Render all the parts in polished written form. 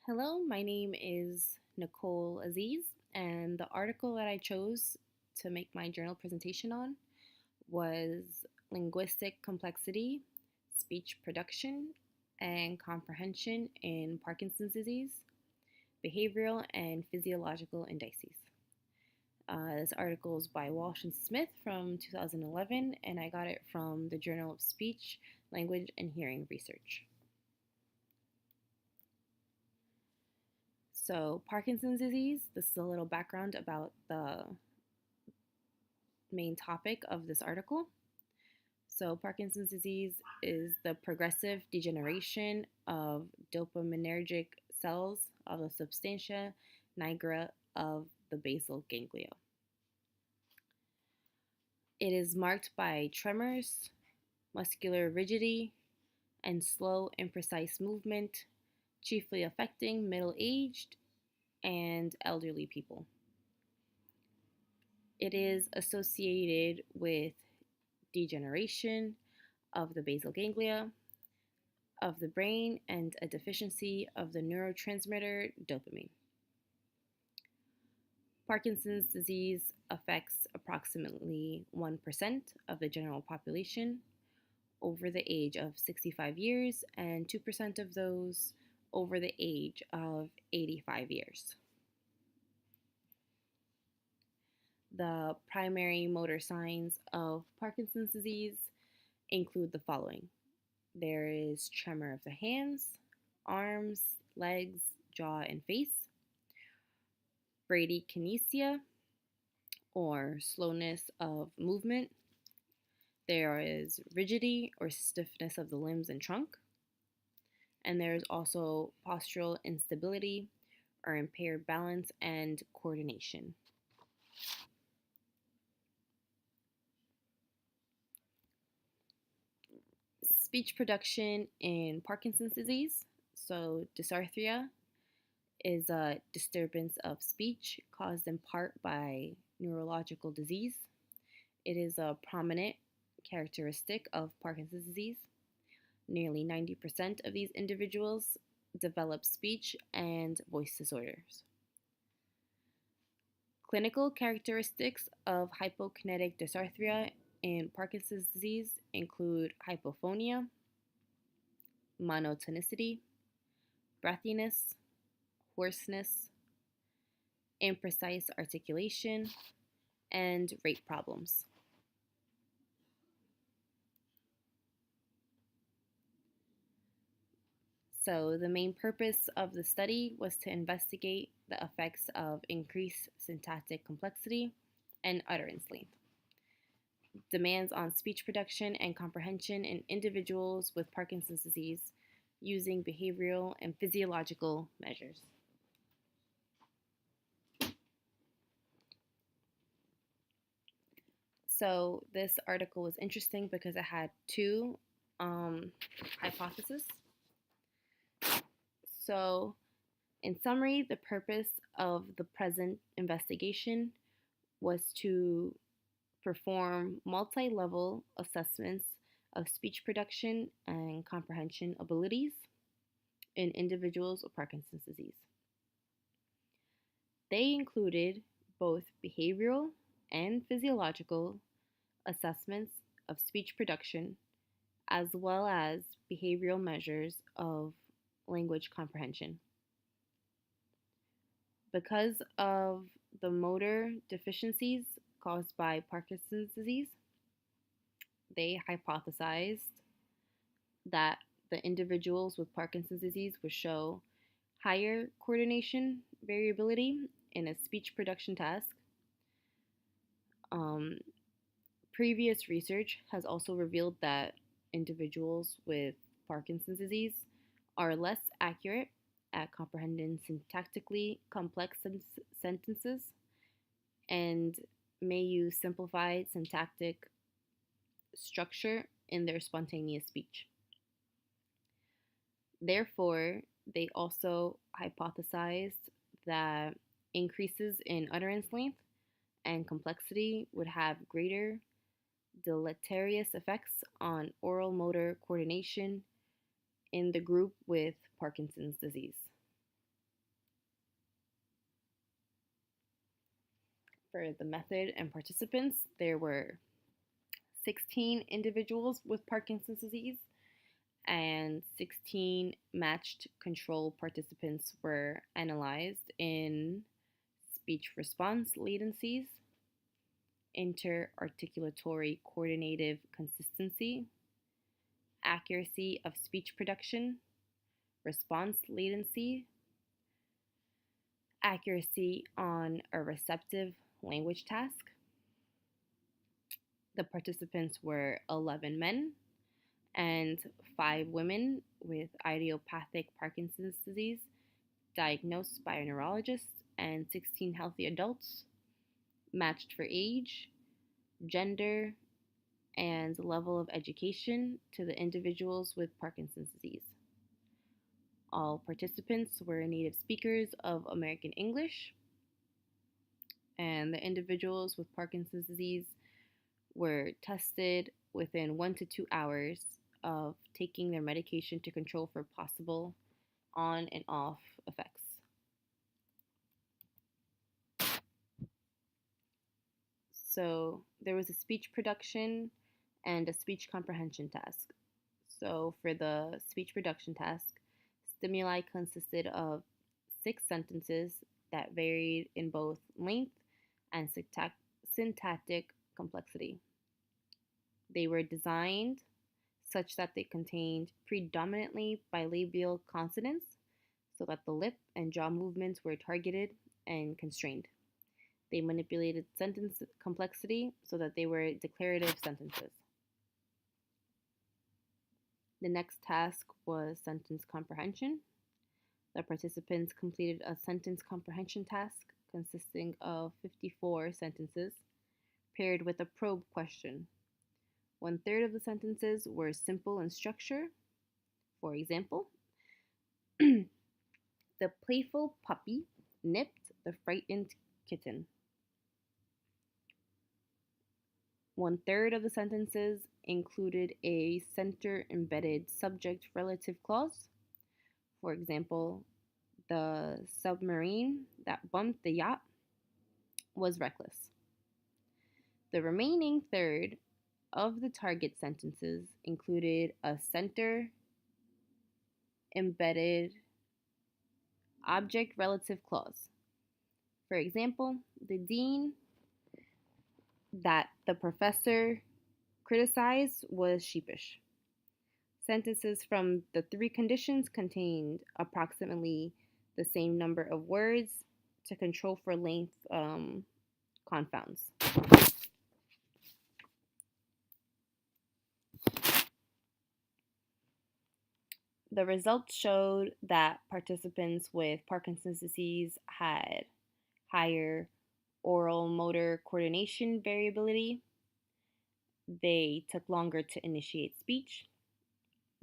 Hello, my name is Nicole Aziz, and the article that I chose to make my journal presentation on was Linguistic Complexity, Speech Production, and Comprehension in Parkinson's Disease, Behavioral and Physiological Indices. This article is by Walsh and Smith from 2011, and I got it from the Journal of Speech, Language, and Hearing Research. So, Parkinson's disease, this is a little background about the main topic of this article. So, Parkinson's disease is the progressive degeneration of dopaminergic cells of the substantia nigra of the basal ganglia. It is marked by tremors, muscular rigidity, and slow, imprecise movement, chiefly affecting middle aged and elderly people. It is associated with degeneration of the basal ganglia of the brain and a deficiency of the neurotransmitter dopamine. Parkinson's disease affects approximately 1% of the general population over the age of 65 years and 2% of those over the age of 85 years. The primary motor signs of Parkinson's disease include the following. There is tremor of the hands, arms, legs, jaw, and face, bradykinesia, or slowness of movement. There is rigidity or stiffness of the limbs and trunk. And there is also postural instability or impaired balance and coordination. Speech production in Parkinson's disease. So, dysarthria is a disturbance of speech caused in part by neurological disease. It is a prominent characteristic of Parkinson's disease. Nearly 90% of these individuals develop speech and voice disorders. Clinical characteristics of hypokinetic dysarthria in Parkinson's disease include hypophonia, monotonicity, breathiness, hoarseness, imprecise articulation, and rate problems. So, the main purpose of the study was to investigate the effects of increased syntactic complexity and utterance length, demands on speech production and comprehension in individuals with Parkinson's disease using behavioral and physiological measures. So, this article was interesting because it had two hypotheses. So, in summary, the purpose of the present investigation was to perform multi-level assessments of speech production and comprehension abilities in individuals with Parkinson's disease. They included both behavioral and physiological assessments of speech production, as well as behavioral measures of language comprehension. Because of the motor deficiencies caused by Parkinson's disease, they hypothesized that the individuals with Parkinson's disease would show higher coordination variability in a speech production task. Previous research has also revealed that individuals with Parkinson's disease are less accurate at comprehending syntactically complex sentences and may use simplified syntactic structure in their spontaneous speech. Therefore, they also hypothesized that increases in utterance length and complexity would have greater deleterious effects on oral motor coordination in the group with Parkinson's disease. For the method and participants, there were 16 individuals with Parkinson's disease, and 16 matched control participants were analyzed in speech response latencies, interarticulatory coordinative consistency, accuracy of speech production, response latency, accuracy on a receptive language task. The participants were 11 men and 5 women with idiopathic Parkinson's disease diagnosed by a neurologist, and 16 healthy adults matched for age, gender, and level of education to the individuals with Parkinson's disease. All participants were native speakers of American English, and the individuals with Parkinson's disease were tested within 1 to 2 hours of taking their medication to control for possible on and off effects. So there was a speech production and a speech comprehension task. So for the speech production task, stimuli consisted of 6 sentences that varied in both length and syntactic complexity. They were designed such that they contained predominantly bilabial consonants so that the lip and jaw movements were targeted and constrained. They manipulated sentence complexity so that they were declarative sentences. The next task was sentence comprehension. The participants completed a sentence comprehension task consisting of 54 sentences paired with a probe question. 1/3 of the sentences were simple in structure. For example, the playful puppy nipped the frightened kitten. 1/3 of the sentences included a center-embedded subject-relative clause. For example, the submarine that bumped the yacht was reckless. The remaining third of the target sentences included a center-embedded object-relative clause. For example, the dean that the professor criticized was sheepish. Sentences from the 3 conditions contained approximately the same number of words to control for length confounds. The results showed that participants with Parkinson's disease had higher oral motor coordination variability. They took longer to initiate speech.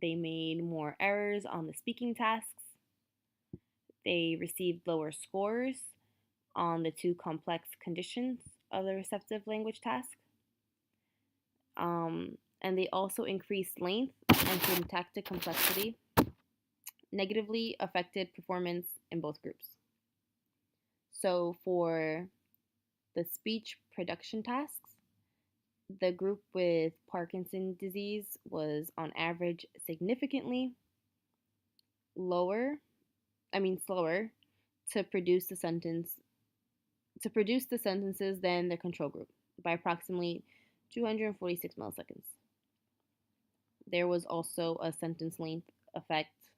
They made more errors on the speaking tasks. They received lower scores on the 2 complex conditions of the receptive language task. And they also increased length and syntactic complexity, negatively affected performance in both groups. So for the speech production tasks, the group with Parkinson's disease was on average significantly slower to produce the sentences than the control group by approximately 246 milliseconds. There was also a sentence length effect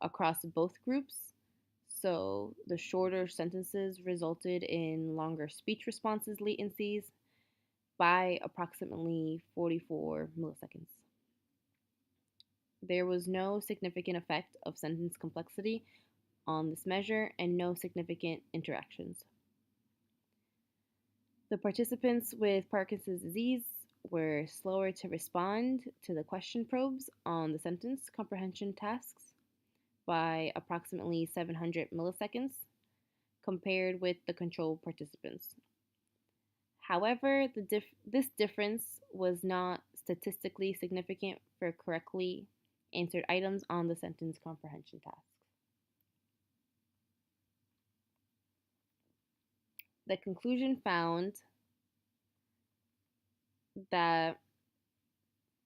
across both groups. So the shorter sentences resulted in longer speech responses latencies by approximately 44 milliseconds. There was no significant effect of sentence complexity on this measure and no significant interactions. The participants with Parkinson's disease were slower to respond to the question probes on the sentence comprehension tasks by approximately 700 milliseconds compared with the control participants. However, this difference was not statistically significant for correctly answered items on the sentence comprehension tasks. The conclusion found that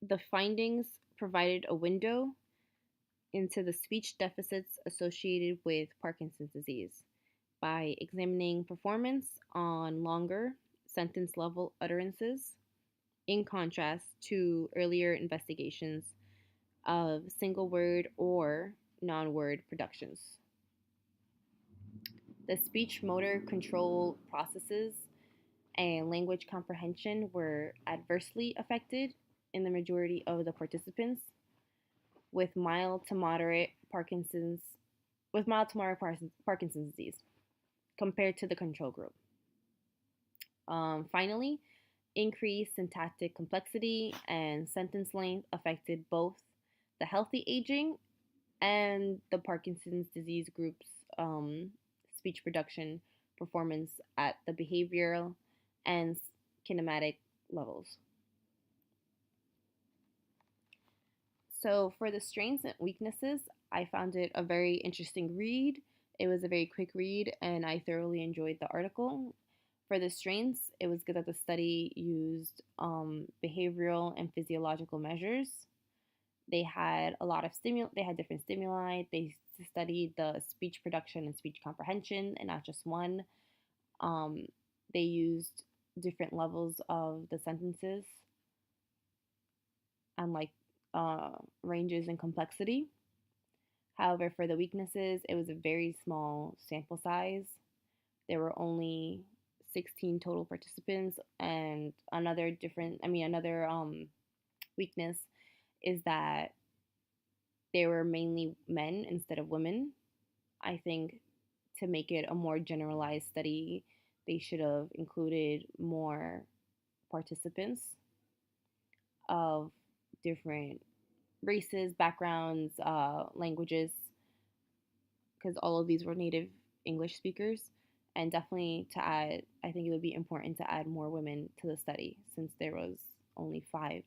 the findings provided a window into the speech deficits associated with Parkinson's disease by examining performance on longer sentence level utterances in contrast to earlier investigations of single word or non word productions. The speech motor control processes and language comprehension were adversely affected in the majority of the participants with mild to moderate Parkinson's disease compared to the control group. Finally, increased syntactic complexity and sentence length affected both the healthy aging and the Parkinson's disease group's speech production performance at the behavioral and kinematic levels. So, for the strengths and weaknesses, I found it a very interesting read. It was a very quick read, and I thoroughly enjoyed the article. For the strengths, it was good that the study used behavioral and physiological measures. They had a lot of They had different stimuli. They studied the speech production and speech comprehension, and not just one. They used different levels of the sentences and ranges in complexity. However, for the weaknesses, it was a very small sample size. There were only 16 total participants, and another weakness is that they were mainly men instead of women. I think to make it a more generalized study, they should have included more participants of different races, backgrounds, languages, because all of these were native English speakers. And definitely I think it would be important to add more women to the study since there was only 5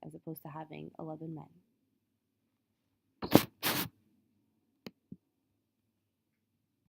as opposed to having 11 men.